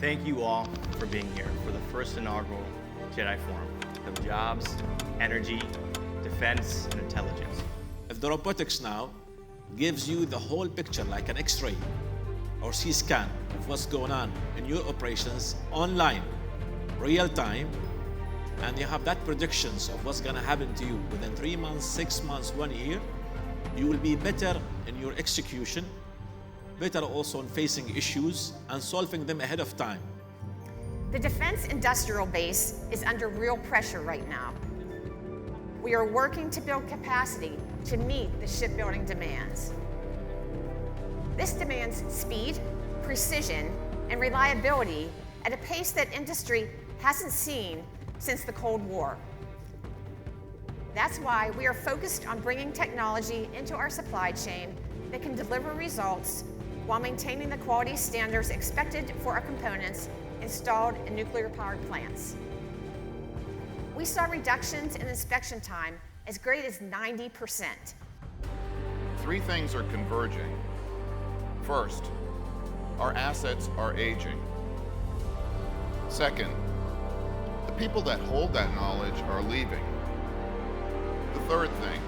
Thank you all for being here for the first inaugural Jedi Forum of Jobs, Energy, Defense, and Intelligence. The robotics now gives you the whole picture like an X-ray or CT scan of what's going on in your operations online, real time, and you have that predictions of what's going to happen to you within 3 months, 6 months, 1 year. You will be better in your execution, better also in facing issues and solving them ahead of time. The defense industrial base is under real pressure right now. We are working to build capacity to meet the shipbuilding demands. This demands speed, precision, and reliability at a pace that industry hasn't seen since the Cold War. That's why we are focused on bringing technology into our supply chain that can deliver results while maintaining the quality standards expected for our components installed in nuclear-powered plants. We saw reductions in inspection time as great as 90%. Three things are converging. First, our assets are aging. Second, the people that hold that knowledge are leaving. The third thing,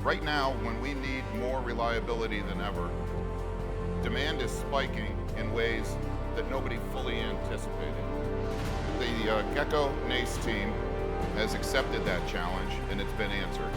right now when we need more reliability than ever, demand is spiking in ways that nobody fully anticipated. The Gecko NACE team has accepted that challenge and it's been answered.